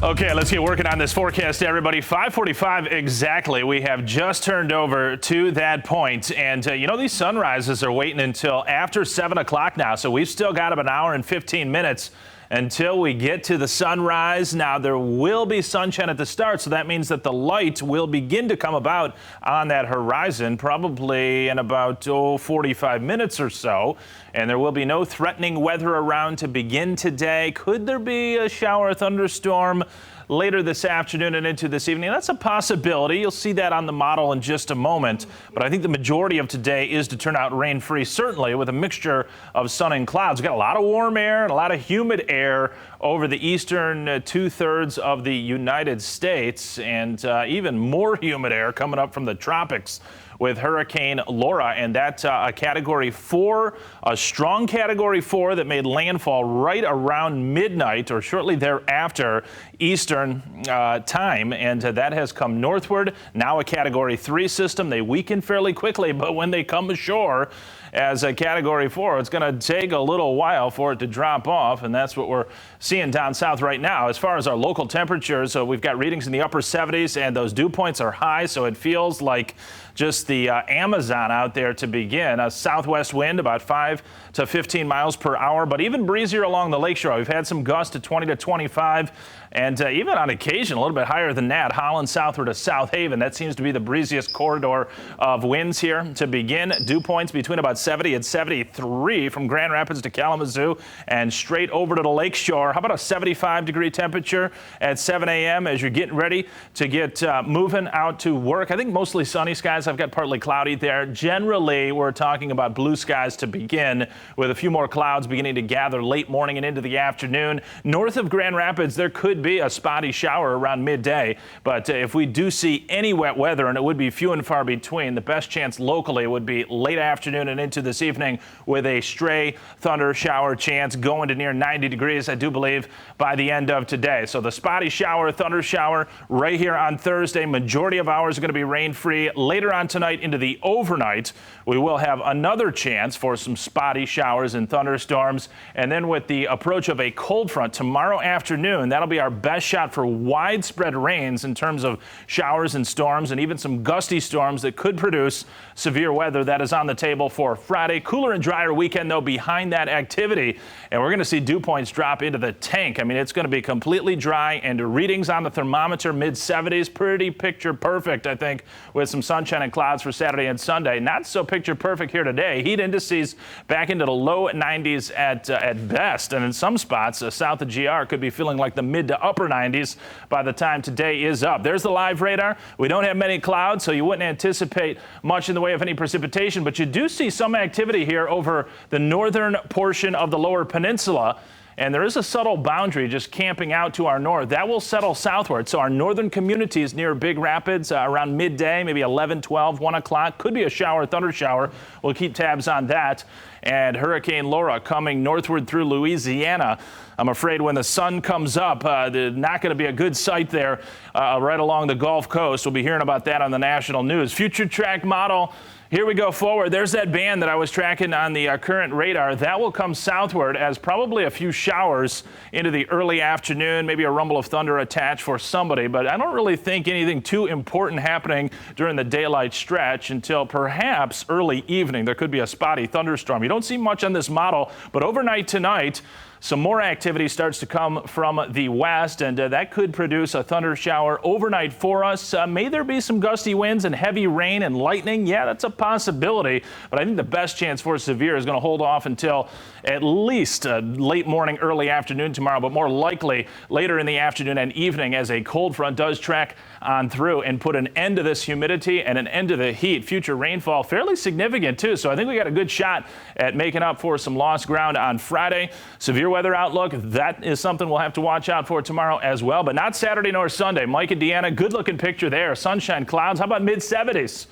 Okay, let's get working on this forecast, everybody. 5:45 exactly. We have just turned over to that point. And, these sunrises are waiting until after 7 o'clock now. So we've still got about an hour and 15 minutes until we get to the sunrise. Now, there will be sunshine at the start, so that means that the light will begin to come about on that horizon, probably in about 45 minutes or so. And there will be no threatening weather around to begin today. Could there be a shower or thunderstorm later this afternoon and into this evening? That's a possibility. You'll see that on the model in just a moment. But I think the majority of today is to turn out rain-free, certainly with a mixture of sun and clouds. We've got a lot of warm air and a lot of humid air over the eastern two-thirds of the United States, and even more humid air coming up from the tropics with Hurricane Laura, and that's a Category 4, a strong Category 4 that made landfall right around midnight or shortly thereafter Eastern time, and that has come northward. Now a Category 3 system. They weaken fairly quickly, but when they come ashore as a Category 4, it's going to take a little while for it to drop off, and that's what we're seeing down south right now. As far as our local temperatures, we've got readings in the upper 70s, and those dew points are high, so it feels like just the Amazon out there to begin. A southwest wind about 5 to 15 miles per hour, but even breezier along the lakeshore. We've had some gusts to 20 to 25, and even on occasion a little bit higher than that. Holland southward to South Haven. That seems to be the breeziest corridor of winds here to begin. Dew points between about 70 and 73 from Grand Rapids to Kalamazoo and straight over to the lakeshore. How about a 75-degree temperature at 7 a.m. as you're getting ready to get moving out to work? I think mostly sunny skies. I've got partly cloudy there. Generally, we're talking about blue skies to begin, with a few more clouds beginning to gather late morning and into the afternoon. North of Grand Rapids, there could be a spotty shower around midday, but if we do see any wet weather, and it would be few and far between, the best chance locally would be late afternoon and into this evening with a stray thunder shower chance going to near 90 degrees, I do believe, by the end of today. So the spotty shower, thunder shower right here on Thursday. Majority of hours are going to be rain-free. Later on tonight into the overnight, we will have another chance for some spotty showers and thunderstorms. And then with the approach of a cold front tomorrow afternoon, that'll be our best shot for widespread rains in terms of showers and storms, and even some gusty storms that could produce severe weather. That is on the table for Friday. Cooler and drier weekend, though, behind that activity. And we're going to see dew points drop into the tank. I mean, it's going to be completely dry, and readings on the thermometer mid-70s. Pretty picture perfect, I think, with some sunshine and clouds for Saturday and Sunday. Not so picture perfect here today. Heat indices back into the low 90s at best, and in some spots south of GR could be feeling like the mid to upper 90s by the time today is up. There's the live radar. We don't have many clouds, so you wouldn't anticipate much in the way of any precipitation, but you do see some activity here over the northern portion of the lower peninsula. And there is a subtle boundary just camping out to our north. That will settle southward. So our northern communities near Big Rapids around midday, maybe 11, 12, 1 o'clock. Could be a shower, thunder shower. We'll keep tabs on that. And Hurricane Laura coming northward through Louisiana. I'm afraid when the sun comes up, there's not going to be a good sight there right along the Gulf Coast. We'll be hearing about that on the national news. Future track model. Here we go forward. There's that band that I was tracking on the current radar. That will come southward as probably a few showers into the early afternoon, maybe a rumble of thunder attached for somebody. But I don't really think anything too important happening during the daylight stretch until perhaps early evening. There could be a spotty thunderstorm. You don't see much on this model, but overnight tonight, some more activity starts to come from the west, and that could produce a thunder shower overnight for us. May there be some gusty winds and heavy rain and lightning? Yeah, that's a possibility, but I think the best chance for severe is going to hold off until at least late morning, early afternoon tomorrow, but more likely later in the afternoon and evening as a cold front does track on through and put an end to this humidity and an end to the heat. Future rainfall fairly significant too, so I think we got a good shot at making up for some lost ground on Friday. Severe weather outlook, that is something we'll have to watch out for tomorrow as well, but not Saturday nor Sunday. Mike and Deanna, good looking picture there. Sunshine, clouds. How about mid-70s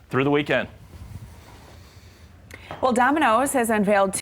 through the weekend? Well, Domino's has unveiled